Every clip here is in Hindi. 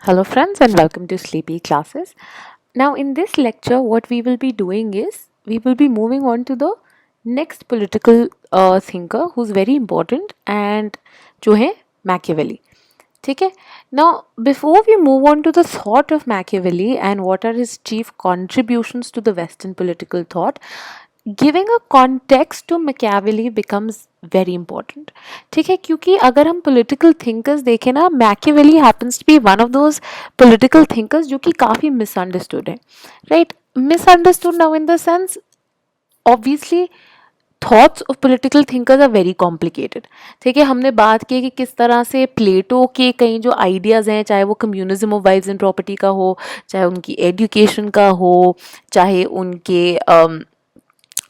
Hello friends and welcome to Sleepy Classes. Now in this lecture what we will be doing is we will be moving on to the next political thinker who's very important and जो है Machiavelli. ठीक है. Now before we move on to the thought of Machiavelli and what are his chief contributions to the Western political thought, giving a context to Machiavelli becomes very important. ठीक है, क्योंकि अगर हम पॉलिटिकल थिंकर्स देखें ना, Machiavelli happens to be one of those political thinkers जो कि काफ़ी मिसअंडरस्टूड है. Right, misunderstood now in the sense obviously thoughts of political thinkers are very complicated. ठीक है, हमने बात की कि किस तरह से प्लेटो के कई जो आइडियाज़ हैं, चाहे वो communism of wives and property का हो, चाहे उनकी एजुकेशन का हो, चाहे उनके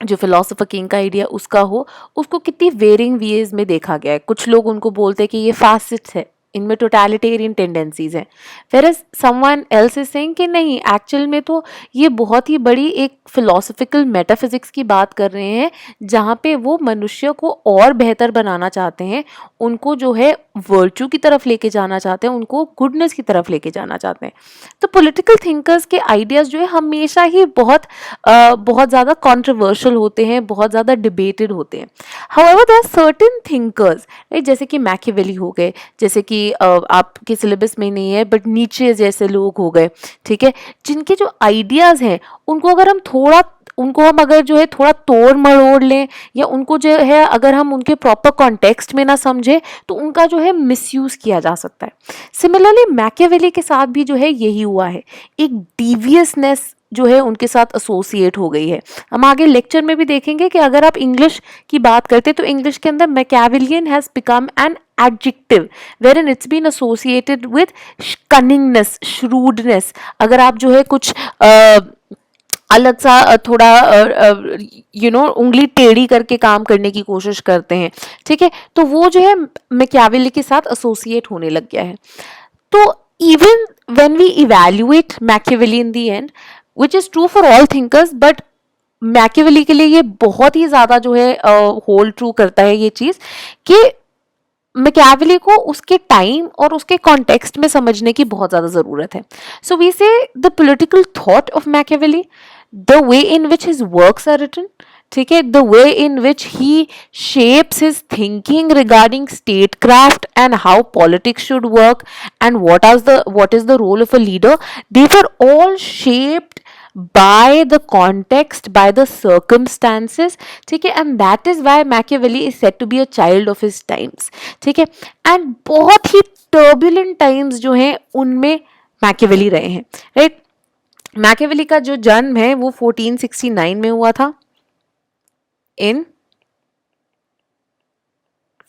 जो फिलोसोफर किंग का आइडिया उसका हो, उसको कितनी वेरिंग वेज में देखा गया है. कुछ लोग उनको बोलते हैं कि ये फासिस्ट है, इनमें टोटलिटेरियन टेंडेंसीज हैं, फिर समवन एल्स इज सेइंग कि नहीं, एक्चुअल में तो ये बहुत ही बड़ी एक फिलोसफिकल मेटाफिजिक्स की बात कर रहे हैं जहाँ पे वो मनुष्य को और बेहतर बनाना चाहते हैं, उनको जो है वर्चू की तरफ लेके जाना चाहते हैं, उनको गुडनेस की तरफ लेके जाना चाहते हैं. तो पॉलिटिकल थिंकर्स के आइडियाज़ जो है हमेशा ही बहुत ज़्यादा कॉन्ट्रोवर्शियल होते हैं, बहुत ज़्यादा डिबेटेड होते हैं. However there are certain thinkers, right, जैसे कि मैकियावेली हो गए, जैसे कि आपके सिलेबस में नहीं है बट नीचे जैसे लोग हो गए. ठीक है, जिनके जो आइडियाज़ हैं उनको हम अगर जो है थोड़ा तोड़ मरोड़ लें, या उनको जो है अगर हम उनके प्रॉपर कॉन्टेक्स्ट में ना समझे, तो उनका जो है मिसयूज़ किया जा सकता है. सिमिलरली मैकियावेली के साथ भी जो है यही हुआ है, एक डीवियसनेस जो है उनके साथ एसोसिएट हो गई है. हम आगे लेक्चर में भी देखेंगे कि अगर आप इंग्लिश की बात करते हैं तो इंग्लिश के अंदर Machiavellian has become an adjective wherein it's been associated with cunningness, shrewdness. अगर आप जो है कुछ अलग सा थोड़ा उंगली टेढ़ी करके काम करने की कोशिश करते हैं, ठीक है, तो वो जो है मैकियावेली के साथ एसोसिएट होने लग गया है. तो even when we evaluate Machiavelli in the end, which is true for all thinkers, but Machiavelli के लिए ये बहुत ही ज़्यादा जो है होल्ड ट्रू करता है ये चीज़ कि मैकियावेली को उसके टाइम और उसके कॉन्टेक्स्ट में समझने की बहुत ज़्यादा ज़रूरत है. So we say the political thought of Machiavelli, the way in which his works are written, ठीक है, the way in which he shapes his thinking regarding statecraft and how politics should work and what is the role of a leader, they were all shaped by the context, by the circumstances. ठीक है, and that is why Machiavelli is said to be a child of his times. ठीक है, and बहुत ही turbulent times जो हैं उनमें Machiavelli रहे हैं. राइट, Machiavelli का जो जन्म है वो 1469 में हुआ था इन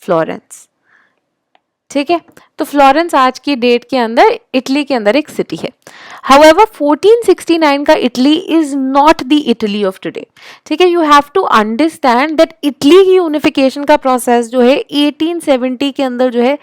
फ्लोरेंस. ठीक है, तो फ्लोरेंस आज की डेट के अंदर इटली के अंदर एक सिटी है. हाउएवर 1469 का Italy is not the Italy of today. ठीक है, you have to understand that Italy की यूनिफिकेशन का प्रोसेस जो है 1870 के अंदर जो है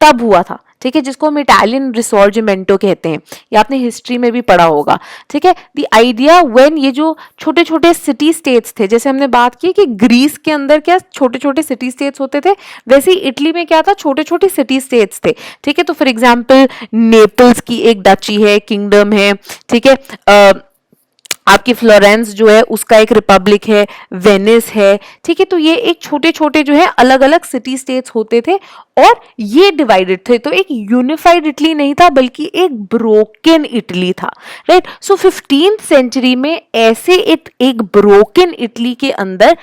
तब हुआ था. ठीक है, जिसको हम इटालियन रिसॉर्जिमेंटो कहते हैं, ये आपने हिस्ट्री में भी पढ़ा होगा. ठीक है, द आइडिया व्हेन ये जो छोटे छोटे सिटी स्टेट्स थे, जैसे हमने बात की कि ग्रीस के अंदर क्या छोटे छोटे सिटी स्टेट्स होते थे, वैसे ही इटली में क्या था, छोटे छोटे सिटी स्टेट्स थे. ठीक है, तो फॉर एग्जाम्पल नेपल्स की एक डची है, किंगडम है. ठीक है, आपकी फ्लोरेंस जो है उसका एक रिपब्लिक है, वेनिस है. ठीक है, तो ये एक छोटे छोटे जो है अलग अलग सिटी स्टेट्स होते थे और ये डिवाइडेड थे. तो एक यूनिफाइड इटली नहीं था बल्कि एक ब्रोकन इटली था. राइट, सो 15th सेंचुरी में ऐसे एक ब्रोकन इटली के अंदर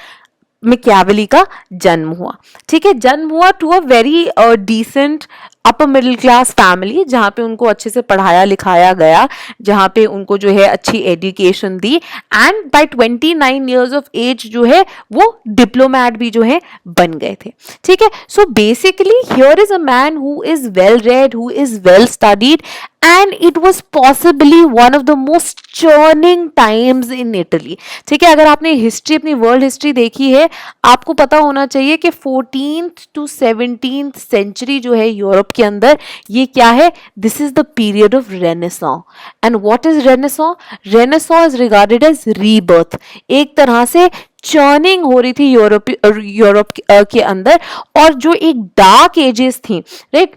मैकियावेली का जन्म हुआ. ठीक है, जन्म हुआ to a very decent upper middle class family, जहाँ पे उनको अच्छे से पढ़ाया लिखाया गया, जहाँ पे उनको जो है अच्छी एजुकेशन दी, and by 29 years of age जो है वो डिप्लोमैट भी जो है बन गए थे. ठीक है, so basically here is a man who is well read, who is well studied, and it was possibly one of the most churning times in Italy. ठीक है, अगर आपने हिस्ट्री, अपनी वर्ल्ड हिस्ट्री देखी है, आपको पता होना चाहिए कि 14th to 17th सेंचुरी जो है यूरोप के अंदर, ये क्या है, this is the period of renaissance. And what is renaissance? Renaissance is regarded as rebirth. एक तरह से चर्निंग हो रही थी यूरोप के अंदर, और जो एक डार्क एजेस थी, राइट,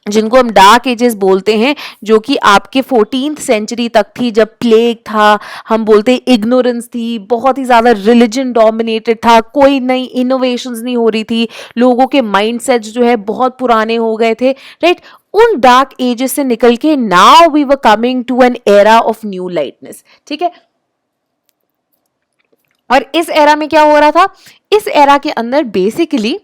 जिनको हम डार्क एजेस बोलते हैं, जो कि आपके 14th सेंचुरी तक थी, जब प्लेग था, हम बोलते हैं इग्नोरेंस थी, बहुत ही ज़्यादा रिलीजन डोमिनेटेड था, कोई नई इनोवेशंस नहीं हो रही थी, लोगों के माइंडसेट्स जो है बहुत पुराने हो गए थे, राइट। उन डार्क एजेस से निकल के now we were coming to an era of new lightness, ठीक है। और इस एरा में क्या हो रहा था, इस एरा के अंदर बेसिकली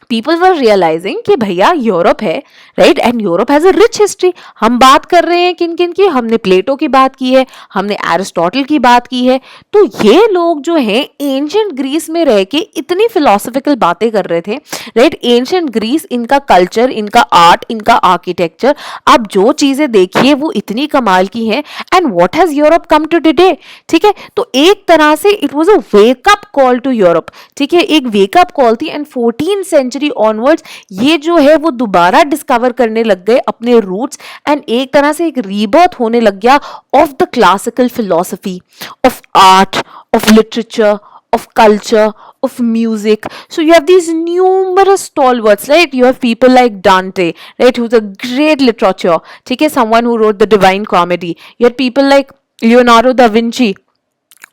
पीपल वर रियलाइजिंग कि भैया यूरोप है, right, and Europe has a rich history. हम बात कर रहे हैं किन किन की, हमने प्लेटो की बात की है, हमने एरिस्टोटल की बात की है। तो ये लोग जो हैं एंशियंट ग्रीस में रह के इतनी फिलोसफिकल बातें कर रहे थे, राइट। एंशियंट ग्रीस, इनका कल्चर, इनका आर्ट, इनका आर्किटेक्चर, आप जो चीजें देखिए वो इतनी कमाल की हैं। And what has Europe come to today, ठीक है। तो एक तरह से it was a wake up call to Europe, ठीक है, एक वेकअप कॉल थी। एंड 14th सेंचुरी ऑनवर्ड्स ये जो है वो दोबारा डिस्कवर करने लग गए अपने रूट्स, एंड एक तरह से एक रीबर्थ होने लग गया of the classical philosophy, of art, of literature, of culture, of music. So you have these numerous stalwarts, right? You have people like Dante, right, who's a great literature, ठीक है, someone who wrote the Divine Comedy. You have people like Leonardo da Vinci,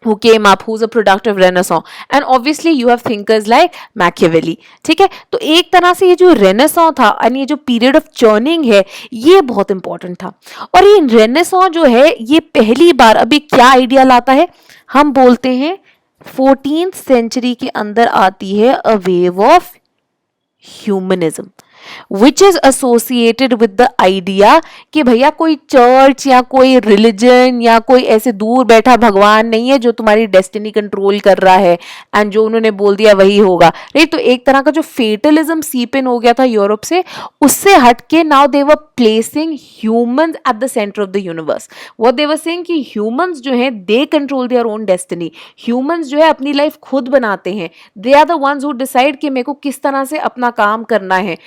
who came up, who's a product of Renaissance, and obviously you have thinkers like Machiavelli, ठीक है। तो एक तरह से ये जो Renaissance था और ये जो पीरियड ऑफ चर्निंग है ये बहुत इंपॉर्टेंट था। और ये Renaissance जो है ये पहली बार अभी क्या आइडिया लाता है, हम बोलते हैं 14th सेंचुरी के अंदर आती है a wave of humanism, which is associated with the idea कि भैया कोई चर्च या कोई रिलीजन या कोई ऐसे दूर बैठा भगवान नहीं है जो तुम्हारी डेस्टिनी कंट्रोल कर रहा है एंड जो उन्होंने बोल दिया वही होगा, राइट। तो एक तरह का जो फेटलिज्म सीप इन हो गया था यूरोप से, उससे हटके now they were placing humans at the centre of the universe. What they were saying कि ह्यूमंस जो है they control their own destiny, humans जो है अपनी लाइफ खुद बनाते हैं, they are the ones who decide कि मेरे को किस तरह से अपना काम करना है,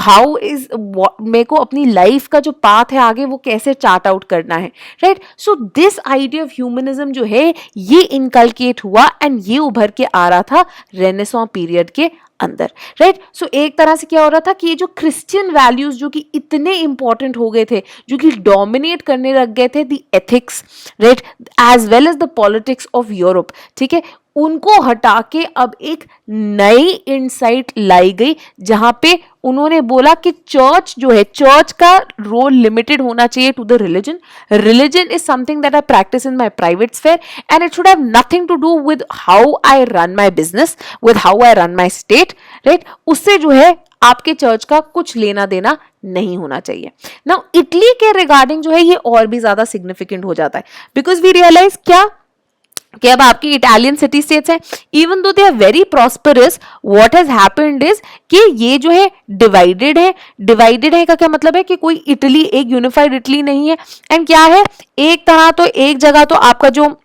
हाउ इज मेरे को अपनी लाइफ का जो पाथ है आगे वो कैसे चार्ट आउट करना है, right. So this idea of humanism जो है ये इनकलकेट हुआ एंड ये उभर के आ रहा था रेनेसां पीरियड के अंदर, राइट। सो एक तरह से क्या हो रहा था कि ये जो क्रिश्चियन वैल्यूज जो कि इतने इंपॉर्टेंट हो गए थे, जो कि डोमिनेट करने लग गए थे the ethics, right, as well as the politics of Europe, ठीक है, उनको हटा के अब एक नई इनसाइट लाई गई जहां पे उन्होंने बोला कि चर्च जो है, चर्च का रोल लिमिटेड होना चाहिए to the religion. Religion is something that I practise in my private sphere and it should have nothing to do with how I run my business, with how I run my state, right. उससे जो है आपके चर्च का कुछ लेना देना नहीं होना चाहिए। नाउ इटली के रिगार्डिंग जो है ये और भी ज्यादा सिग्निफिकेंट हो जाता है, बिकॉज वी रियलाइज क्या कि अब आपकी इटालियन सिटी स्टेट्स हैं, even though they are very prosperous, what has happened is कि ये जो है डिवाइडेड है। डिवाइडेड है का क्या मतलब है कि कोई इटली, एक यूनिफाइड इटली नहीं है। एंड क्या है, एक तरह तो एक जगह तो आपका जो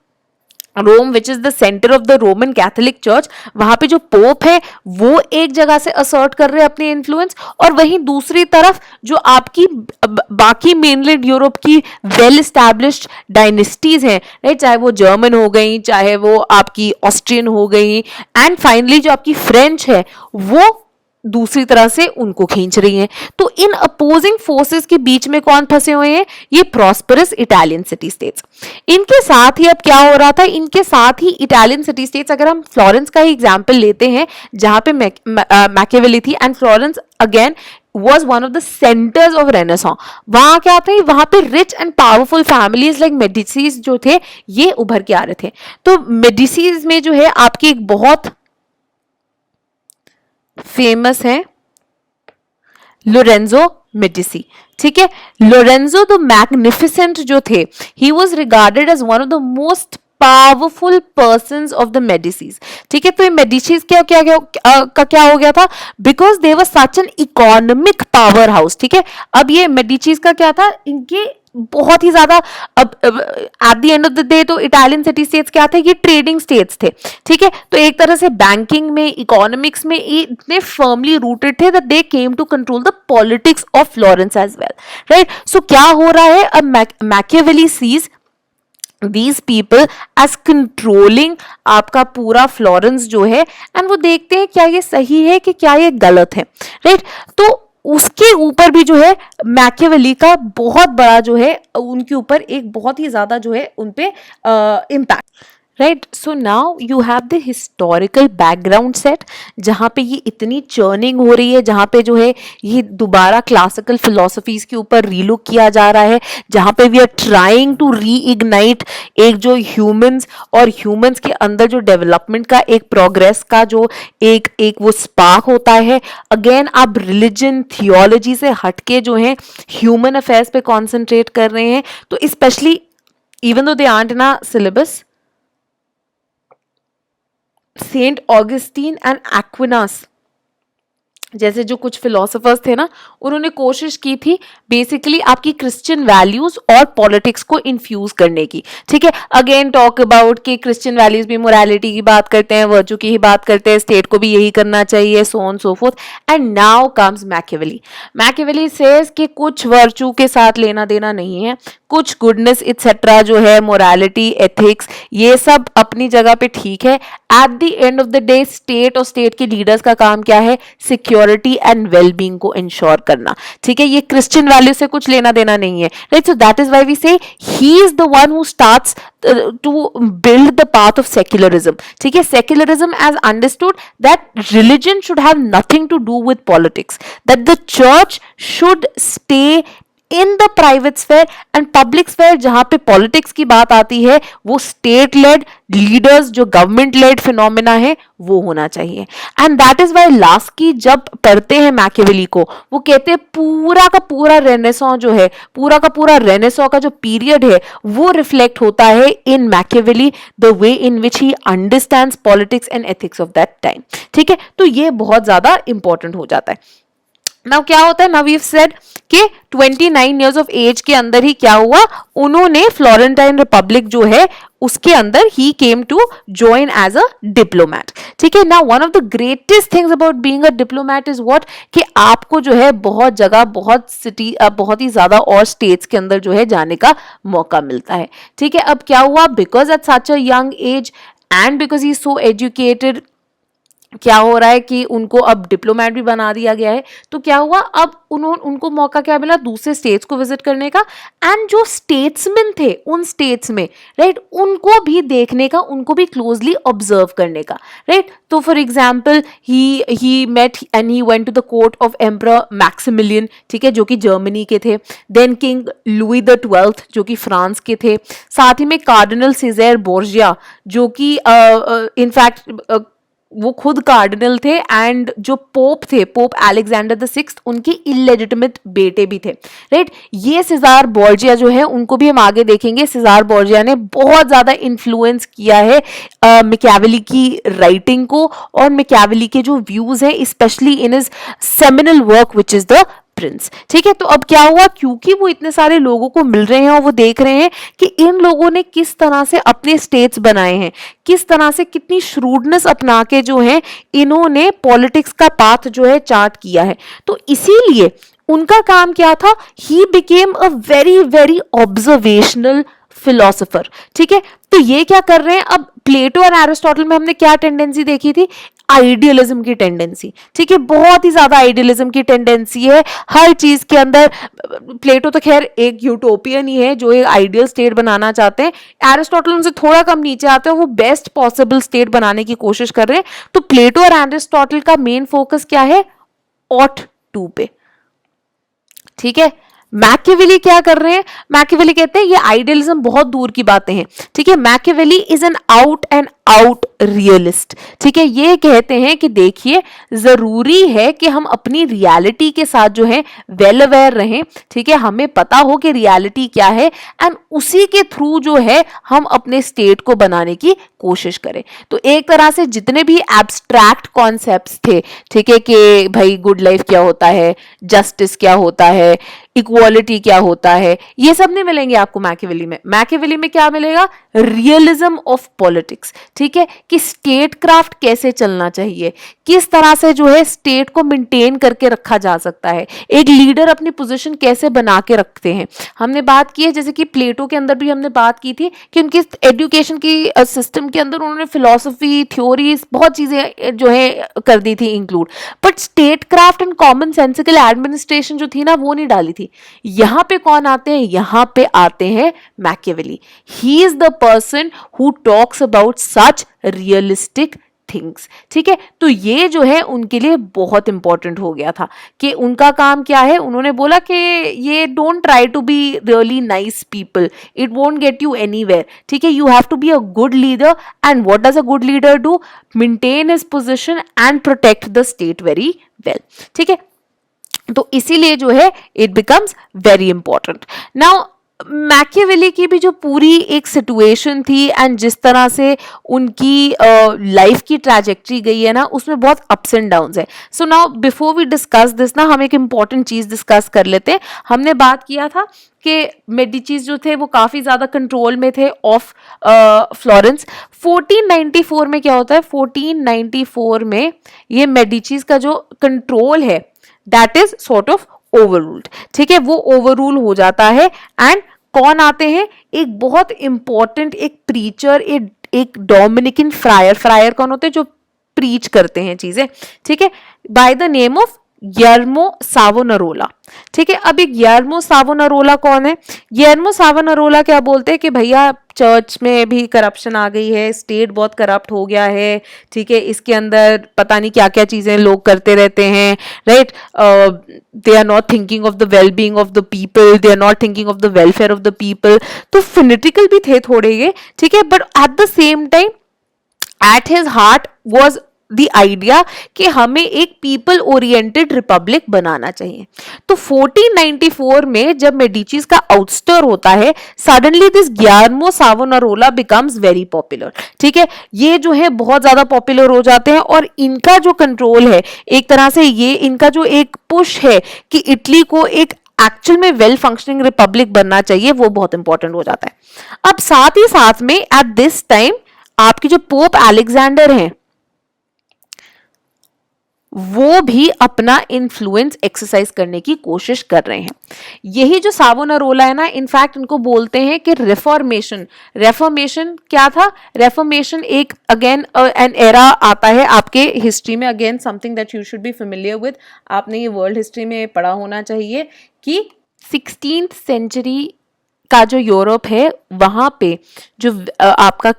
Rome which is the centre of the Roman Catholic church, वहां पे जो पोप है वो एक जगह से असर्ट कर रहे हैं अपने इन्फ्लुएंस, और वहीं दूसरी तरफ जो आपकी बाकी मेनलैंड यूरोप की वेल एस्टैब्लिश्ड डायनेस्टीज हैं, राइट, चाहे वो जर्मन हो गई, चाहे वो आपकी ऑस्ट्रियन हो गई, एंड फाइनली जो आपकी फ्रेंच है वो दूसरी तरह से उनको खींच रही हैं। तो इन अपोजिंग फोर्सेस के बीच में कौन फंसे हुए हैं, ये प्रॉस्परस इटालियन सिटी स्टेट्स। इनके साथ ही अब क्या हो रहा था, इनके साथ ही इटालियन सिटी स्टेट्स, अगर हम फ्लोरेंस का ही एग्जांपल लेते हैं जहां पे मैकियावेली थी, and Florence again was one of the centers of Renaissance। वहां क्या था, वहां पे rich and powerful families like Medicis जो थे ये उभर के आ रहे थे। तो मेडिसीज में जो है आपकी एक बहुत फेमस है लोरेंजो मेडिसी, ठीक है। लोरेंजो द मैग्निफिसेंट जो थे, he was regarded as one of the most powerful persons of the Medicis, ठीक है। तो ये मेडिसीज क्या हो गया था, because they were such an economic power house, ठीक है। अब ये मेडिसीज का क्या था, इनके बहुत ही ज्यादा, अब at the end of the day तो इटालियन सिटी स्टेट्स क्या थे, ये ट्रेडिंग स्टेट्स थे, ठीक है। तो एक तरह से बैंकिंग में, इकोनॉमिक्स में ये इतने फर्मली रूटेड थे that they came to control the politics of Florence as well, right. So क्या हो रहा है, अब Machiavelli sees these people as controlling आपका पूरा फ्लोरेंस जो है, एंड वो देखते हैं क्या ये सही है कि क्या ये गलत है, राइट। तो उसके ऊपर भी जो है मैकियावेली का बहुत बड़ा जो है उनके ऊपर एक बहुत ही ज्यादा जो है उनपे impact, right. So now you have the historical background set जहाँ पे ये इतनी चर्निंग हो रही है, जहाँ पे जो है ये दोबारा क्लासिकल फिलोसफीज के ऊपर रीलुक किया जा रहा है, जहाँ पे we are trying to reignite एक जो ह्यूमंस और ह्यूमंस के अंदर जो डेवलपमेंट का एक प्रोग्रेस का जो एक एक वो स्पार्क होता है. अगेन आप रिलीजन थियोलॉजी से हटके जो है ह्यूमन अफेयर्स पे कॉन्सेंट्रेट कर रहे हैं. तो specially even though they aren't in a syllabus, Saint Augustine and Aquinas जैसे जो कुछ फिलोसोफर्स थे ना, उन्होंने कोशिश की थी बेसिकली आपकी क्रिश्चियन वैल्यूज और पॉलिटिक्स को इन्फ्यूज करने की. ठीक है, अगेन टॉक अबाउट कि क्रिश्चियन वैल्यूज भी मोरालिटी की बात करते हैं, वर्चू की ही बात करते हैं, स्टेट को भी यही करना चाहिए, सो on so fourth. And now comes Machiavelli. Machiavelli says कि कुछ वर्चू के साथ लेना देना नहीं है, कुछ गुडनेस इट्सेट्रा जो है, मोरालिटी, एथिक्स, ये सब अपनी जगह पे ठीक है. At the end of the day state और स्टेट के लीडर्स का काम क्या है? सिक्योरिटी एंड वेलबींग को इंश्योर करना. ठीक है, ये क्रिश्चियन वैल्यू से कुछ लेना देना नहीं है, right. So that is why we say he is the one who starts to build the path of secularism. ठीक है, secularism as understood that religion should have nothing to do with politics, that the church should stay in the private sphere and public sphere. जहां पे पॉलिटिक्स की बात आती है वो स्टेट लेड लीडर्स, जो गवर्नमेंट लेड फिनोमिना है, वो होना चाहिए. And that is why Laski जब पढ़ते हैं मैकियावेली को, वो कहते हैं पूरा का पूरा रेनेसां जो है, पूरा का पूरा रेनेसां का जो पीरियड है, वो रिफ्लेक्ट होता है in Machiavelli, the way in which he understands politics and ethics of that time. ठीक है, तो ये बहुत ज्यादा इंपॉर्टेंट हो जाता है. नाउ क्या होता है, नाउ वी हैव सेड कि 29 इयर्स ऑफ एज के अंदर ही क्या हुआ, उन्होंने फ्लोरेंटाइन रिपब्लिक जो है उसके अंदर ही came to join as a diplomat. ठीक है, now one of the greatest things about being a diplomat is what, कि आपको जो है बहुत जगह, बहुत सिटी, बहुत ही ज्यादा और स्टेट्स के अंदर जो है जाने का मौका मिलता है. ठीक है, अब क्या हुआ, because at such a young age and because he is so educated, क्या हो रहा है कि उनको अब डिप्लोमेट भी बना दिया गया है. तो क्या हुआ, अब उनको मौका क्या मिला, दूसरे स्टेट्स को विजिट करने का. एंड जो स्टेट्समैन थे उन स्टेट्स में, राइट, उनको भी देखने का, उनको भी क्लोजली ऑब्जर्व करने का, राइट. तो for example he met and he went to the court of Emperor Maximilian, ठीक है, जो कि जर्मनी के थे. Then king Louis the 12th जो कि फ्रांस के थे. साथ ही में कार्डिनल सीज़र बोर्जिया जो कि इनफैक्ट वो खुद कार्डिनल थे, एंड जो पोप थे, पोप अलेक्जेंडर द 6th, उनके इलेजिटिमेट बेटे भी थे, राइट. ये सिज़ार बोर्जिया जो है, उनको भी हम आगे देखेंगे. सिज़ार बोर्जिया ने बहुत ज्यादा इन्फ्लुएंस किया है मैकियावेली की राइटिंग को, और मैकियावेली के जो व्यूज हैं, specially in his seminal work which is the Prince. ठीक है, तो अब क्या हुआ, क्योंकि वो इतने सारे लोगों को मिल रहे हैं और वो देख रहे हैं कि इन लोगों ने किस तरह से अपने स्टेट्स बनाए हैं, किस तरह से कितनी श्रूडनेस अपना के जो है इन्होंने पॉलिटिक्स का पाथ जो है चार्ट किया है. तो इसीलिए उनका काम क्या था, he became a very very observational philosopher. ठीक है, तो ये क्या कर रहे हैं, अब प्लेटो और एरिस्टोटल में हमने क्या टेंडेंसी देखी थी, आइडियलिज्म की टेंडेंसी. ठीक है, बहुत ही ज्यादा आइडियलिज्म की टेंडेंसी है हर चीज के अंदर. प्लेटो तो खैर एक यूटोपियन ही है जो एक आइडियल स्टेट बनाना चाहते हैं. एरिस्टोटल उनसे थोड़ा कम नीचे आते हैं, वो बेस्ट पॉसिबल स्टेट बनाने की कोशिश कर रहे हैं. तो प्लेटो और एरिस्टोटल का मेन फोकस क्या है, ऑट टू पे. ठीक है, मैकियावेली क्या कर रहे हैं, मैकियावेली कहते हैं ये आइडियलिज्म बहुत दूर की बातें हैं. ठीक है, Machiavelli is an out and out realist. ठीक है, ये कहते हैं कि देखिए जरूरी है कि हम अपनी रियलिटी के साथ जो है वेल अवेयर रहें. ठीक है, हमें पता हो कि रियलिटी क्या है, एंड उसी के थ्रू जो है हम अपने स्टेट को बनाने की कोशिश करें. तो एक तरह से जितने भी एब्स्ट्रैक्ट कॉन्सेप्ट्स थे, ठीक है, कि भाई गुड लाइफ क्या होता है, जस्टिस क्या होता है, इक्वालिटी क्या होता है, ये सब नहीं मिलेंगे आपको मैकियावेली में. मैकियावेली में क्या मिलेगा, रियलिज्म ऑफ पॉलिटिक्स. ठीक है, कि स्टेट क्राफ्ट कैसे चलना चाहिए, किस तरह से जो है स्टेट को मेंटेन करके रखा जा सकता है, एक लीडर अपनी पोजीशन कैसे बना के रखते हैं। हमने बात की है, जैसे कि प्लेटो के अंदर भी हमने बात की थी कि उनकी एजुकेशन की सिस्टम के अंदर उन्होंने फिलॉसफी, थ्योरीज, बहुत चीजें जो है कर दी थी include, but state craft and common sensical administration जो थी ना वो नहीं डाली थी। यहाँ पे कौन आते हैं, यहाँ पे आते हैं Machiavelli. He is the person who talks about such realistic things. ठीक है, तो ये जो है उनके लिए बहुत इंपॉर्टेंट हो गया था कि उनका काम क्या है। उन्होंने बोला कि ये don't try to be really nice people, it won't get you anywhere. ठीक है, you have to be a good leader, and what does a good leader do, maintain his position and protect the state very well. ठीक है, तो इसीलिए जो है it becomes very important. Now Machiavelli की भी जो पूरी एक सिचुएशन थी एंड जिस तरह से उनकी लाइफ की ट्रैजेक्टरी गई है ना, उसमें बहुत अप्स एंड डाउन्स है। So now before we discuss this ना, हम एक इम्पॉर्टेंट चीज डिस्कस कर लेते हैं। हमने बात किया था कि मेडिचीज जो थे वो काफी ज्यादा कंट्रोल में थे ऑफ फ्लोरेंस। 1494 में क्या होता है, 1494 में ये मेडिचीज का जो कंट्रोल है that is sort of overruled. ठीक है, वो ओवररूल हो जाता है एंड कौन आते हैं, एक बहुत इंपॉर्टेंट एक प्रीचर, एक डोमिनिकन फ्रायर। फ्रायर कौन होते हैं, जो प्रीच करते हैं चीजें। ठीक है, बाय द नेम ऑफ गियर्मो सावोनारोला। ठीक है, अब ये गियर्मो सावोनारोला कौन है, गियर्मो सावोनारोला क्या बोलते हैं कि भैया चर्च में भी करप्शन आ गई है, स्टेट बहुत करप्ट हो गया है। ठीक है, इसके अंदर पता नहीं क्या क्या चीजें लोग करते रहते हैं, right. They are not thinking of the well being of the people, they are not thinking of the welfare of the people. तो फिनेटिकल भी थे थोड़े ये, ठीक है, but at the same time at his heart was the idea कि हमें एक पीपल ओरिएंटेड रिपब्लिक बनाना चाहिए। तो 1494 में जब मेडिचीज का आउटस्टर होता है, suddenly this Girolamo Savonarola becomes very popular. ठीक है, ये जो है बहुत ज्यादा पॉपुलर हो जाते हैं और इनका जो कंट्रोल है, एक तरह से ये इनका जो एक पुश है कि इटली को एक एक्चुअल में वेल फंक्शनिंग रिपब्लिक बनना चाहिए, वो बहुत इंपॉर्टेंट हो जाता है। अब साथ ही साथ में एट दिस टाइम आपके जो पोप अलेक्जेंडर हैं वो भी अपना इन्फ्लुएंस एक्सरसाइज करने की कोशिश कर रहे हैं। यही जो सावोनारोला है ना, इनफैक्ट इनको बोलते हैं कि रेफॉर्मेशन। रेफॉर्मेशन क्या था, रेफॉर्मेशन एक अगेन एन एरा आता है आपके हिस्ट्री में, again something that you should be familiar with. आपने ये वर्ल्ड हिस्ट्री में पढ़ा होना चाहिए कि 16th सेंचुरी का जो यूरोप है वहां पे जो आपका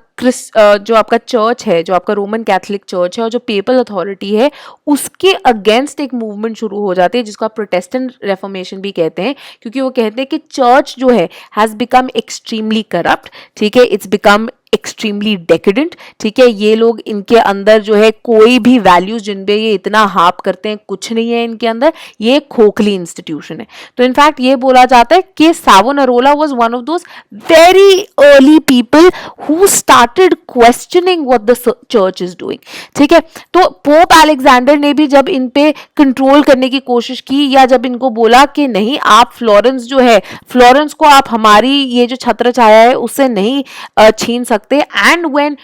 जो आपका चर्च है, जो आपका रोमन कैथोलिक चर्च है और जो पेपल अथॉरिटी है, उसके अगेंस्ट एक मूवमेंट शुरू हो जाती है जिसको आप प्रोटेस्टेंट रेफॉर्मेशन भी कहते हैं, क्योंकि वो कहते हैं कि चर्च जो है हैज बिकम एक्सट्रीमली करप्ट। ठीक है, इट्स बिकम एक्सट्रीमली डेकेडेंट। ठीक है, ये लोग, इनके अंदर जो है कोई भी वैल्यूज जिन पे ये इतना हाप करते हैं कुछ नहीं है इनके अंदर, ये खोखली इंस्टीट्यूशन है। तो इनफैक्ट ये बोला जाता है कि Savonarola was one of those very early people who started questioning what the church is doing. ठीक है, तो पोप अलेक्जेंडर ने भी जब इन पे कंट्रोल करने की कोशिश की, या जब इनको बोला कि नहीं आप फ्लोरेंस जो है, फ्लोरेंस को आप हमारी ये जो छत्र छाया है उससे नहीं छीन सकते, and when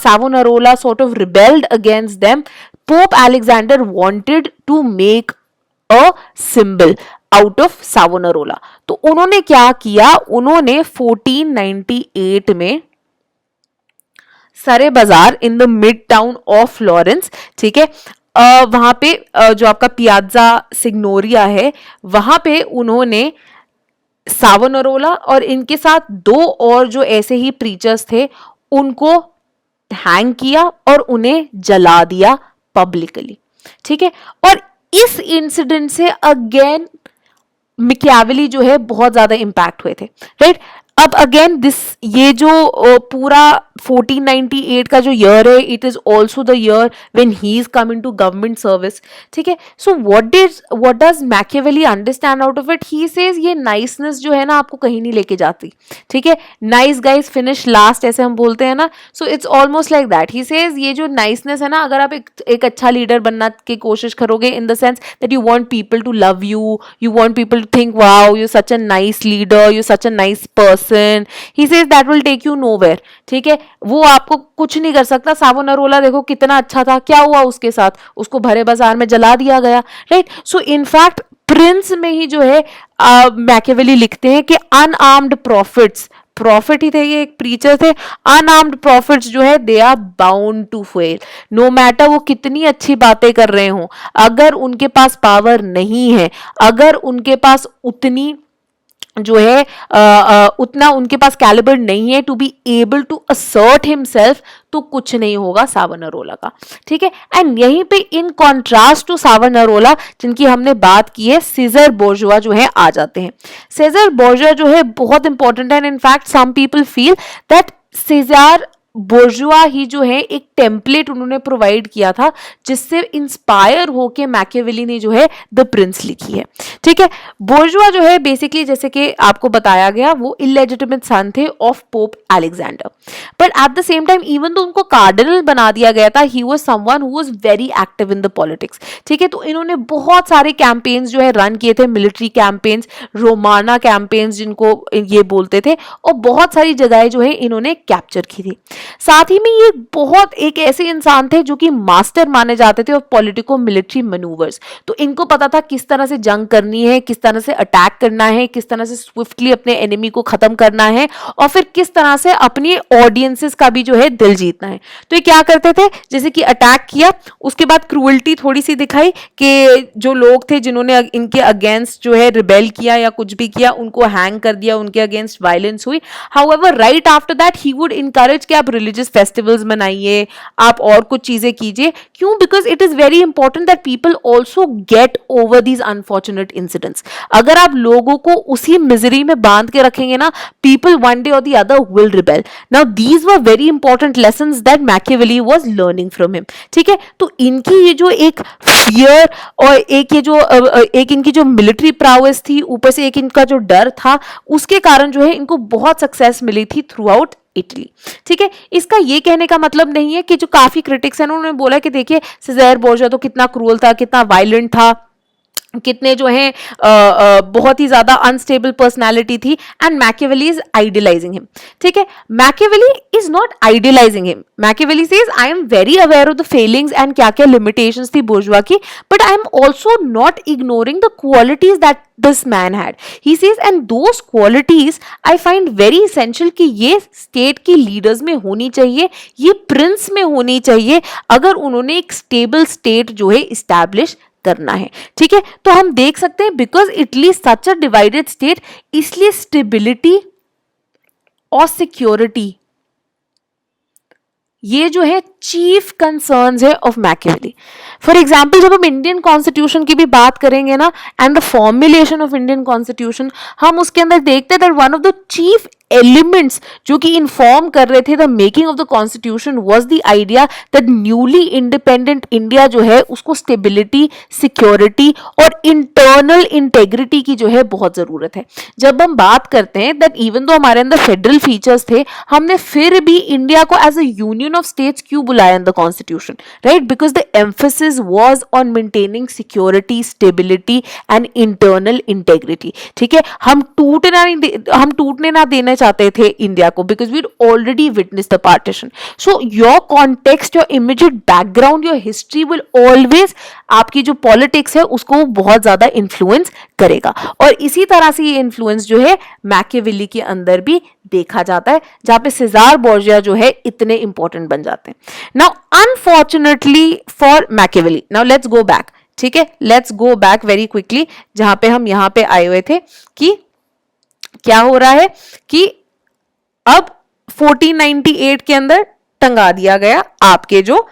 Savonarola sort of rebelled against them, Pope Alexander wanted to make a symbol out of Savonarola। तो उन्होंने क्या किया, उन्होंने 1498 में सरे बाजार in the mid town of Florence, ठीक है, वहां पे जो आपका पियाज़ा सिग्नोरिया है, वहां पे उन्होंने सावोनारोला और इनके साथ दो और जो ऐसे ही प्रीचर्स थे उनको हैंग किया और उन्हें जला दिया पब्लिकली। ठीक है, और इस इंसिडेंट से अगेन मैकियावेली जो है बहुत ज्यादा इंपैक्ट हुए थे, राइट। अब अगेन दिस ये जो पूरा 1498 का जो ईयर है, it is also the year when he is coming to government service. ठीक है, so what does Machiavelli understand out of it, he says ये नाइसनेस जो है ना आपको कहीं नहीं लेके जाती। ठीक है, नाइस गाइज फिनिश लास्ट ऐसे हम बोलते हैं ना, so it's almost like that. He says ये जो नाइसनेस है ना, अगर आप एक अच्छा लीडर बनना की कोशिश करोगे, in the sense that you want people to love you, you want people to think wow you such a nice leader, you such a nice person, person, he says that will take you nowhere, ठीक है, वो आपको कुछ नहीं कर सकता। सावोनारोला देखो कितना अच्छा था, क्या हुआ उसके साथ, उसको भरे बाजार में जला दिया गया, राइट। सो इनफैक्ट प्रिंस में ही जो है मैकियावेली लिखते हैं कि अनआर्म्ड प्रॉफिट्स, प्रॉफिट ही थे, ये एक प्रीचर थे, अनआर्म्ड प्रॉफिट्स जो है they are bound to fail, no matter वो कितनी अच्छी बातें कर रहे हो, अगर उनके पास पावर नहीं है, अगर उनके पास उतनी जो है उतना उनके पास कैलिबर नहीं है to be able to assert himself, तो कुछ नहीं होगा सावनारोला का, ठीक है। एंड यहीं पे इन कॉन्ट्रास्ट टू सावनारोला जिनकी हमने बात की है, सीजर बोर्जुआ जो है आ जाते हैं। सीजर बोर्जुआ जो है बहुत इंपॉर्टेंट है, and in fact some people feel that Cesare Borgia he जो है एक टेम्पलेट उन्होंने प्रोवाइड किया था जिससे इंस्पायर होके मैकियावेली ने जो है द प्रिंस लिखी है, ठीक है। बोर्जुआ जो है बेसिकली जैसे कि आपको बताया गया वो इलेजिटिमेट सन थे of pope Alexander, but at the same time even तो उनको कार्डिनल बना दिया गया था, ही was someone who was very active in the politics, ठीक है। तो इन्होंने बहुत सारे कैंपेन्स जो है रन किए थे, मिलिट्री कैंपेन्स, रोमाना कैंपेन्स जिनको ये बोलते थे, और बहुत सारी जगहें जो है इन्होंने कैप्चर की थी। साथ ही में ये बहुत एक ऐसे इंसान थे जो कि मास्टर माने जाते थे ऑफ पॉलिटिको मिलिट्री मैनूवर्स, तो इनको पता था किस तरह से जंग करनी है, किस तरह से अटैक करना है, किस तरह से स्विफ्टली अपने एनिमी को खत्म करना है, और फिर किस तरह से अपनी ऑडियंसेस का भी जो है दिल जीतना है। तो ये क्या करते थे, जैसे कि अटैक किया, उसके बाद क्रूअल्टी थोड़ी सी दिखाई कि जो लोग थे जिन्होंने इनके अगेंस्ट जो है रिबेल किया या कुछ भी किया उनको हैंग कर दिया, उनके अगेंस्ट वायलेंस हुई। However right after that he would encourage कि आप रिलीजियस फेस्टिवल्स मनाइए, आप और कुछ चीजें कीजिए, क्यों, because it is very important that people also get over these unfortunate incidents. अगर आप लोगों को उसी मिजरी में बांध के रखेंगे ना, पीपल वन डे और the other will rebel. Now these were very important lessons that Machiavelli was learning from him, ठीक है। तो इनकी ये जो एक फियर और एक ये जो एक इनकी जो मिलिट्री प्राउएस थी, ऊपर से एक इनका जो डर था, उसके कारण जो है इनको बहुत सक्सेस मिली थी थ्रू आउट इटली, ठीक है। इसका ये कहने का मतलब नहीं है कि जो काफी क्रिटिक्स हैं उन्होंने बोला कि देखिए सीजर बोर्जुआ तो कितना क्रूअल था, कितना वायलेंट था, कितने जो है बहुत ही ज्यादा अनस्टेबल पर्सनालिटी थी, and Machiavelli is idealising him, ठीक है। Machiavelli is not idealising him, Machiavelli says I am very aware of the failings and क्या क्या लिमिटेशंस थी बोर्जुआ की, but I am also not ignoring the qualities that this man had, he says, and those qualities I find very essential कि ये स्टेट की लीडर्स में होनी चाहिए, ये प्रिंस में होनी चाहिए, अगर उन्होंने एक स्टेबल स्टेट जो है इस्टेब्लिश करना है, ठीक है। तो हम देख सकते हैं because Italy such a divided state, इसलिए स्टेबिलिटी और सिक्योरिटी ये जो है चीफ कंसर्न्स है ऑफ मैकियावेली। फॉर एग्जाम्पल जब हम इंडियन कॉन्स्टिट्यूशन की भी बात करेंगे ना, and the formulation of Indian constitution, हम उसके अंदर देखते हैं that one of the chief elements जो कि इन्फॉर्म कर रहे थे the making of the constitution was the idea that newly independent India जो है उसको स्टेबिलिटी, सिक्योरिटी और इंटरनल इंटेग्रिटी की जो है बहुत जरूरत है। जब हम बात करते हैं दैट इवन दो हमारे अंदर फेडरल फीचर्स थे, हमने फिर भी इंडिया को as a union of states क्यों बुलाया in the constitution, right, because the emphasis was on maintaining security, stability and internal integrity, ठीक है। हम टूटने ना देना चाहते थे इंडिया को, because we already witness the partition. So your context, your immediate background, your history will always आपकी जो पॉलिटिक्स है उसको बहुत ज्यादा इन्फ्लुएंस करेगा, और इसी तरह से ये इन्फ्लुएंस जो है मैकियावेली के अंदर भी देखा जाता है, जहां पे सीजर बोर्जुआ जो है इतने इंपॉर्टेंट बन जाते हैं। Now unfortunately for Machiavelli, now let's go back, ठीक है, let's go back very quickly, जहां पे हम यहां पे आए हुए थे कि क्या हो रहा है कि अब 1498 के अंदर टंगा दिया गया आपके जो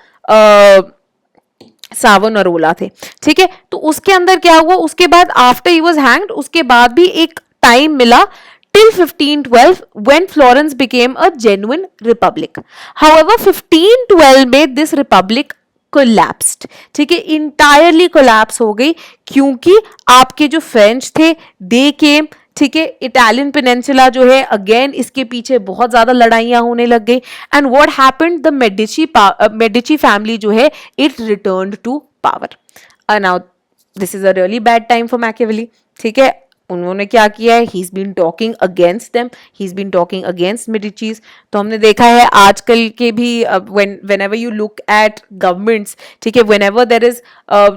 सावोनारोला थे, ठीक है। तो उसके अंदर क्या हुआ, उसके बाद आफ्टर ही वाज हैंग्ड, उसके बाद भी एक टाइम मिला till 1512 when Florence became a genuine republic. However 1512 में this republic collapsed, ठीक है, entirely collapse हो गई, क्योंकि आपके जो फ्रेंच थे they came, ठीक है, इटालियन पेनिनसुला जो है अगेन इसके पीछे बहुत ज्यादा लड़ाइयां होने लग गई, and what happened, the Medici family जो है it returned to power. Now this is a really bad time for Machiavelli, ठीक है। उन्होंने क्या किया है, he is been talking against them, he is been talking against Medicis. तो हमने देखा है आजकल के भी whenever you look at governments, ठीक है, व्हेन एवर देर इज,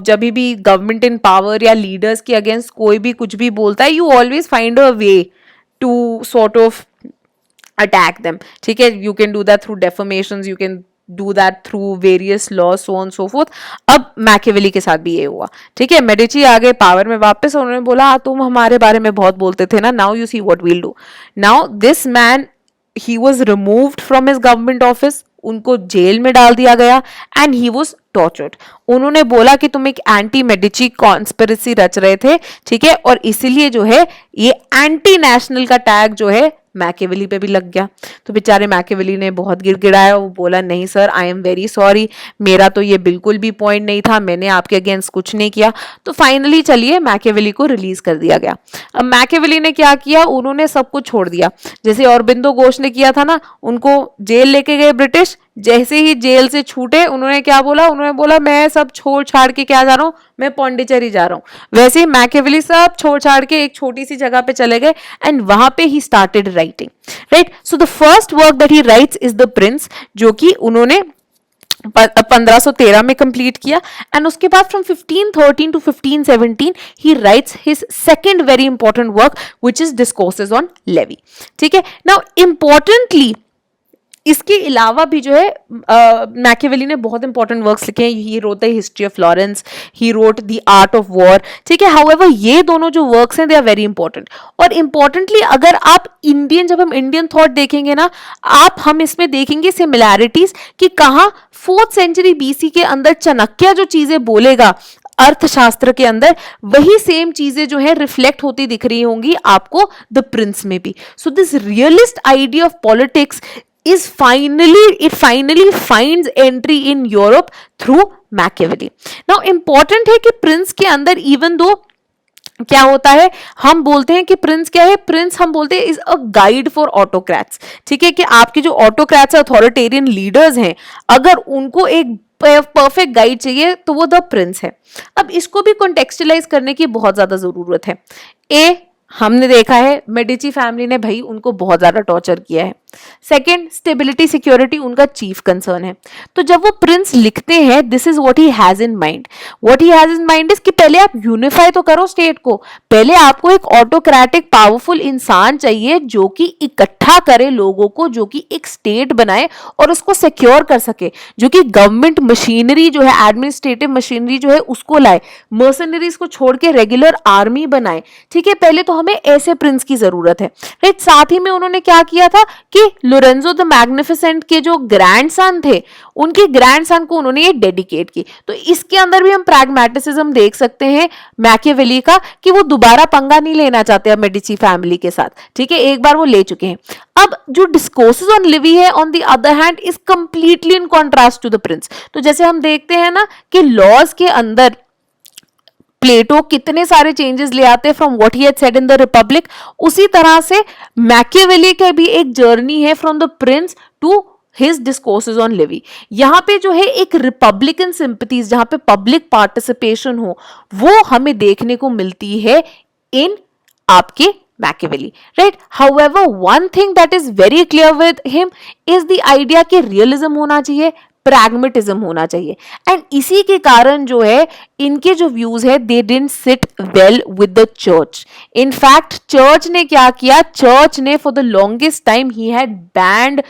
जब भी गवर्नमेंट इन पावर या लीडर्स के अगेंस्ट कोई भी कुछ भी बोलता है, you always find a way to sort of attack them, ठीक है। You can do that through defamations, you can do that through various laws, so on so forth. अब मैकेवेली के साथ भी ये हुआ, ठीक है। मेडिची आ गए पावर में वापस, उन्होंने बोला तुम हमारे बारे में बहुत बोलते थे ना, now you see what we'll do. Now this man, he was removed from his government office, उनको जेल में डाल दिया गया एंड ही वॉज टॉर्चर्ड। उन्होंने बोला कि तुम एक एंटी मेडिची कॉन्स्पिरेसी रच रहे थे, ठीक है, और इसीलिए जो है ये एंटी नेशनल का टैग जो है मैकेवेली पे भी लग गया। तो बेचारे मैकेवेली ने बहुत गिड़गिड़ाया, वो बोला नहीं sir, I am very sorry, मेरा तो ये बिल्कुल भी पॉइंट नहीं था, मैंने आपके अगेंस्ट कुछ नहीं किया। तो फाइनली चलिए मैकेवेली को रिलीज कर दिया गया। अब मैकेवेली ने क्या किया, उन्होंने सब कुछ छोड़ दिया, जैसे औरबिंदो घोष ने किया था ना, उनको जेल लेके गए ब्रिटिश, जैसे ही जेल से छूटे उन्होंने क्या बोला, उन्होंने बोला मैं सब छोड़ छाड़ के क्या जा रहा हूँ, मैं पौंडीचेरी जा रहा हूँ। वैसे ही मैकेवेली सब छोड़ छाड़ के एक छोटी सी जगह पे चले गए एंड वहां पे he started writing, right. So the first work that he rights is the Prince, जो कि उन्होंने 1513 में कंप्लीट किया। एंड उसके बाद from 1513 to 1517 he writes his second very important work which is Discourses on Livy, ठीक है। नाउ इंपॉर्टेंटली इसके अलावा भी जो है मैकेवेली ने बहुत इंपॉर्टेंट वर्क्स लिखे हैं। He wrote the history of Florence, he wrote the art of war, ठीक है। हाउएवर ये दोनों जो वर्क्स हैं दे आर वेरी इंपॉर्टेंट। और इंपॉर्टेंटली अगर आप जब हम इंडियन थॉट देखेंगे ना, हम इसमें देखेंगे सिमिलैरिटीज कि कहाँ 4th सेंचुरी बीसी के अंदर चाणक्य जो चीजें बोलेगा अर्थशास्त्र के अंदर, वही सेम चीजें जो है रिफ्लेक्ट होती दिख रही होंगी आपको द प्रिंस में भी। So this realist idea of politics it finally finds entry in Europe through Machiavelli. Now important है कि प्रिंस के अंदर इवन दो क्या होता है, हम बोलते हैं कि प्रिंस क्या है, प्रिंस हम बोलते हैं is a guide for autocrats, ठीक है, कि आपके जो ऑटोक्रेट्स अथॉरिटेरियन लीडर्स हैं, अगर उनको एक परफेक्ट गाइड चाहिए तो वो द प्रिंस है। अब इसको भी कॉन्टेक्चुअलाइज करने की बहुत ज्यादा जरूरत है। हमने देखा है मेडिची फैमिली ने भाई उनको बहुत ज्यादा टॉर्चर किया है। सेकंड, स्टेबिलिटी सिक्योरिटी उनका चीफ कंसर्न है। तो जब वो प्रिंस लिखते हैं this is what he has in mind, what he has in mind is कि पहले आप यूनिफाई तो करो स्टेट को, पहले आपको एक ऑटोक्रेटिक पावरफुल इंसान चाहिए जो कि इकट्ठा करे लोगों को, जो कि एक स्टेट बनाए और उसको सिक्योर कर सके, जो कि गवर्नमेंट मशीनरी जो है, एडमिनिस्ट्रेटिव मशीनरी जो है उसको लाए, मर्सनरीज को छोड़ के रेगुलर आर्मी बनाए, ठीक है। पहले तो हमें ऐसे प्रिंस की जरूरत है, राइट। साथ ही में उन्होंने क्या किया था कि लोरेंजो द मैग्निफिसेंट के जो ग्रैंडसन थे, उनके ग्रैंडसन को उन्होंने ये डेडिकेट की। तो इसके अंदर भी हम प्रैग्मेटिसिज्म देख सकते हैं मैकियावेली का, कि वो दोबारा पंगा नहीं लेना चाहते अब मेडिची फैमिली के साथ, ठीक है, एक बार वो ले चुके हैं। अब जो डिस्कोर्सेस ऑन लिवी है on the other hand is completely in contrast to the Prince. तो जैसे हम देखते हैं ना कि लॉज के अंदर प्लेटो कितने सारे चेंजेस ले आते हैं from what he had said in the Republic, उसी तरह से मैकियावेली का भी एक जर्नी है from the Prince to his Discourses on Livy. यहाँ पे जो है एक रिपब्लिकन सिंपथीज, जहां पे पब्लिक पार्टिसिपेशन हो, वो हमें देखने को मिलती है इन आपके Machiavelli, right? However, one thing that is very clear with him is the idea कि realism होना चाहिए, pragmatism होना चाहिए, and इसी के कारण जो है इनके जो views है they didn't sit well with the church. In fact, church ने क्या किया, church ने for the longest time he had banned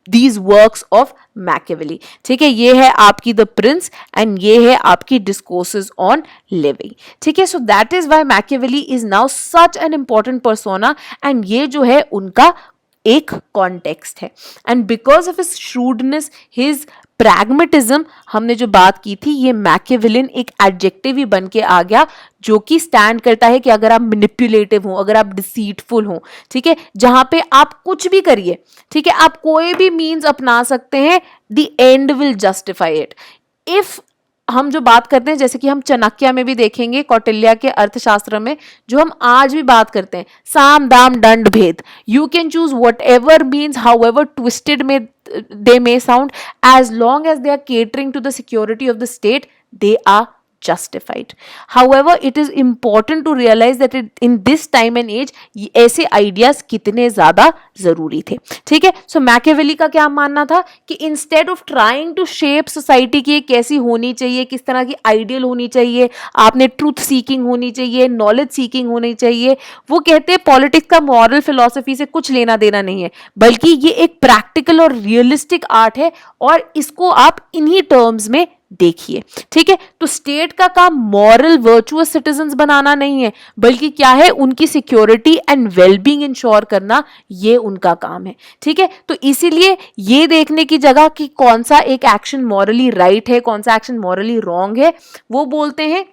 these works of Machiavelli, ठीक है। ये है आपकी द प्रिंस एंड ये है आपकी डिस्कोर्सेस ऑन लिविंग, ठीक है। So that is why Machiavelli is now such an important persona, and ये जो है उनका एक कॉन्टेक्स्ट है, and because of his shrewdness, his pragmatism, हमने जो बात की थी, ये मैकियावेलियन एक एडजेक्टिव ही बन के आ गया जो कि स्टैंड करता है कि अगर आप मैनिपुलेटिव हो, अगर आप डिसीटफुल हो, ठीक है, जहां पे आप कुछ भी करिए, ठीक है, आप कोई भी मीन्स अपना सकते हैं, the end will justify it. If हम जो बात करते हैं, जैसे कि हम चाणक्य में भी देखेंगे, कौटिल्य के अर्थशास्त्र में, जो हम आज भी बात करते हैं, साम दाम दंड भेद, you can choose what ever means how ever twisted में they may sound, as long as they are catering to the security of the state, they are justified. However, it is important to realize that in this time and age ऐसे आइडियाज कितने ज्यादा जरूरी थे. ठीक है, सो मैकियावेली का क्या मानना था कि instead of trying to shape society की कैसी होनी चाहिए, किस तरह की आइडियल होनी चाहिए, आपने ट्रूथ सीकिंग होनी चाहिए, नॉलेज सीकिंग होनी चाहिए, वो कहते हैं पॉलिटिक्स का मॉरल फिलॉसफी से कुछ लेना देना नहीं है, बल्कि ये एक प्रैक्टिकल और रियलिस्टिक आर्ट है और इसको आप इन्हीं टर्म्स में देखिए. ठीक है, तो स्टेट का काम मॉरल वर्चुअस सिटीजंस बनाना नहीं है, बल्कि क्या है, उनकी सिक्योरिटी एंड वेलबींग इंश्योर करना, ये उनका काम है. ठीक है, तो इसीलिए ये देखने की जगह कि कौन सा एक एक्शन मॉरली राइट है, कौन सा एक्शन मॉरली रॉन्ग है, वो बोलते हैं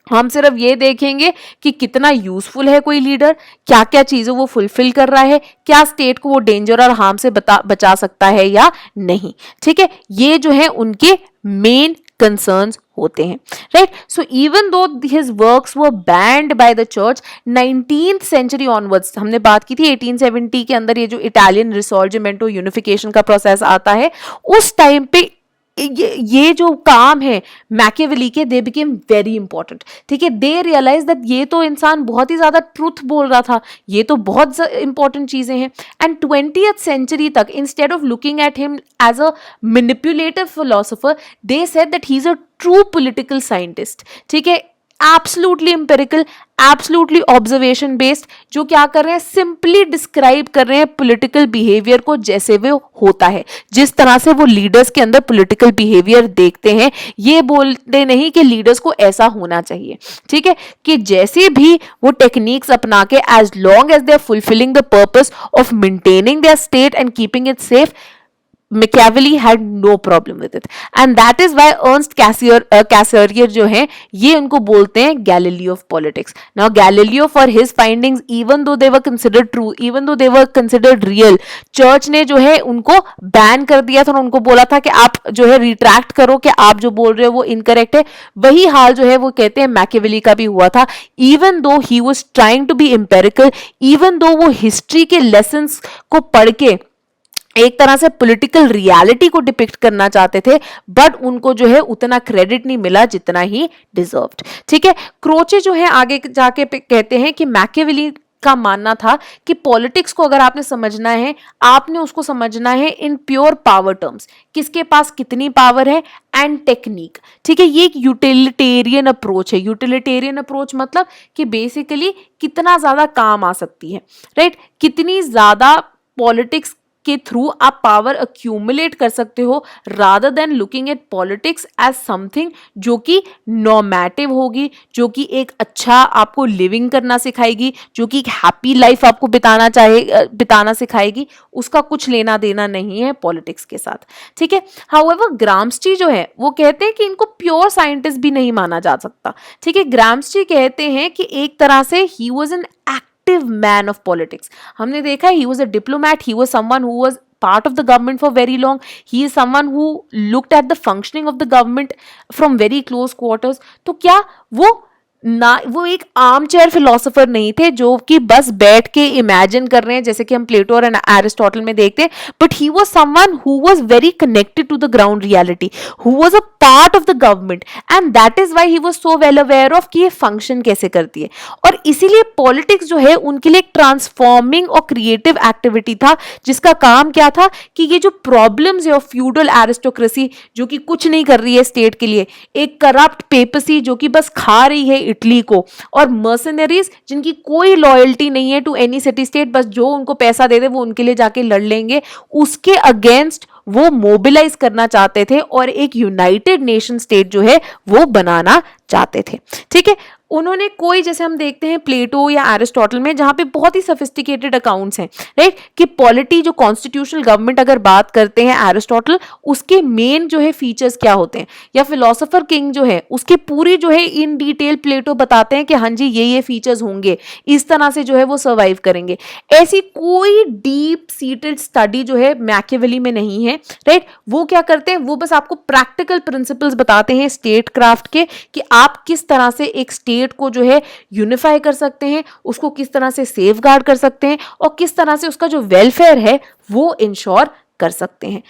हम सिर्फ ये देखेंगे कि कितना यूजफुल है कोई लीडर, क्या क्या चीजें वो फुलफिल कर रहा है, क्या स्टेट को वो डेंजर और हार्म से बचा सकता है या नहीं. ठीक है, ये जो है उनके मेन कंसर्न्स होते हैं. Right, so even though his works were banned by the church 19th century onwards, हमने बात की थी 1870 के अंदर ये जो इटालियन रिसॉर्जिमेंटो यूनिफिकेशन का प्रोसेस आता है, उस टाइम पे ये जो काम है मैकियावेली के, दे बिकेम वेरी इंपॉर्टेंट. ठीक है, दे रियलाइज दैट ये तो इंसान बहुत ही ज्यादा ट्रूथ बोल रहा था, ये तो बहुत इंपॉर्टेंट चीजें हैं. एंड 20th सेंचुरी तक instead of looking at him as a manipulative philosopher, they said that he is a true political scientist. ठीक है, absolutely empirical, absolutely observation based, जो क्या कर रहे हैं, सिंपली डिस्क्राइब कर रहे हैं पॉलिटिकल बिहेवियर को जैसे वो होता है, जिस तरह से वो लीडर्स के अंदर पॉलिटिकल बिहेवियर देखते हैं. ये बोलते नहीं कि लीडर्स को ऐसा होना चाहिए. ठीक है, कि जैसे भी वो टेक्निक्स अपना के, as long as they are fulfilling the purpose of maintaining their state and keeping it safe, Machiavelli had no problem with it, and that is why Ernst Cassirer जो है, ये उनको बोलते हैं Galileo of politics. Now Galileo, for his findings, even though they were considered true, even though they were considered real, church ने जो है उनको बैन कर दिया था और उनको बोला था कि आप जो है रिट्रैक्ट करो कि आप जो बोल रहे हो वो इनकरेक्ट है. वही हाल जो है वो कहते हैं Machiavelli का भी हुआ था. Even though he was trying to be empirical, even though वो हिस्ट्री के लेसन्स को पढ़ के एक तरह से पॉलिटिकल रियलिटी को डिपिक्ट करना चाहते थे, बट उनको जो है उतना क्रेडिट नहीं मिला जितना ही डिजर्व्ड. ठीक है, क्रोचे जो है आगे जाके कहते हैं कि मैकियावेली का मानना था कि पॉलिटिक्स को अगर आपने समझना है, आपने उसको समझना है इन प्योर पावर टर्म्स, किसके पास कितनी पावर है, एंड टेक्निक. ठीक है, ये एक यूटिलिटेरियन अप्रोच है. यूटिलिटेरियन अप्रोच मतलब कि बेसिकली कितना ज्यादा काम आ सकती है. राइट, कितनी ज्यादा पॉलिटिक्स के थ्रू आप पावर अक्यूमुलेट कर सकते हो, rather than looking at politics as something जो कि नॉर्मेटिव होगी, जो कि एक अच्छा आपको लिविंग करना सिखाएगी, जो कि एक हैप्पी लाइफ आपको बिताना सिखाएगी. उसका कुछ लेना देना नहीं है पॉलिटिक्स के साथ. ठीक है, हाउएवर ग्राम्स्की जो है वो कहते हैं कि इनको प्योर साइंटिस्ट भी नहीं माना जा सकता. ठीक है, ग्राम्स्की कहते हैं कि एक तरह से he was an man of politics. हमने देखा he was a diplomat, he was someone who was part of the government for very long, he is someone who looked at the functioning of the government from very close quarters. तो क्या वो एक आर्म चेयर फिलोसोफर नहीं थे जो कि बस बैठ के इमेजिन कर रहे हैं जैसे कि हम प्लेटो और एरिस्टोटल में देखते हैं, but he was someone who was very connected to the ground reality, who was a part of the government, and that is why he was so well aware of कि ये फंक्शन कैसे करती है. और इसीलिए पॉलिटिक्स जो है उनके लिए एक ट्रांसफॉर्मिंग और क्रिएटिव एक्टिविटी था, जिसका काम क्या था कि ये जो प्रॉब्लम्स है ऑफ फ्यूडल एरिस्टोक्रेसी जो कि कुछ नहीं कर रही है स्टेट के लिए, एक करप्ट पेपसी जो कि बस खा रही है इटली को, और मर्सनरीज जिनकी कोई लॉयल्टी नहीं है टू एनी सिटी स्टेट, बस जो उनको पैसा दे दे वो उनके लिए जाके लड़ लेंगे, उसके अगेंस्ट वो मोबिलाइज करना चाहते थे और एक यूनाइटेड नेशन स्टेट जो है वो बनाना चाहते थे. ठीक है, उन्होंने कोई, जैसे हम देखते हैं प्लेटो या एरिस्टोटल में जहां पे बहुत ही सोफिस्टिकेटेड अकाउंट्स हैं, राइट, कि पॉलिटी जो कॉन्स्टिट्यूशनल गवर्नमेंट अगर बात करते हैं एरिस्टोटल, उसके मेन जो है फीचर्स क्या होते हैं, या फिलोसोफर किंग जो है उसके पूरी जो है इन डिटेल प्लेटो बताते हैं कि हाँ जी ये फीचर्स होंगे, इस तरह से जो है वो सर्वाइव करेंगे. ऐसी कोई डीप सीटेड स्टडी जो है मैकियावेली में नहीं है. राइट, वो क्या करते हैं, वो बस आपको प्रैक्टिकल प्रिंसिपल्स बताते हैं स्टेट क्राफ्ट के कि आप किस तरह से एक स्टेट को जो है यूनिफाई कर सकते हैं, उसको किस तरह से सेफ गार्ड कर सकते हैं और किस तरह से उसका जो वेलफेयर है वो इंश्योर कर सकते हैं.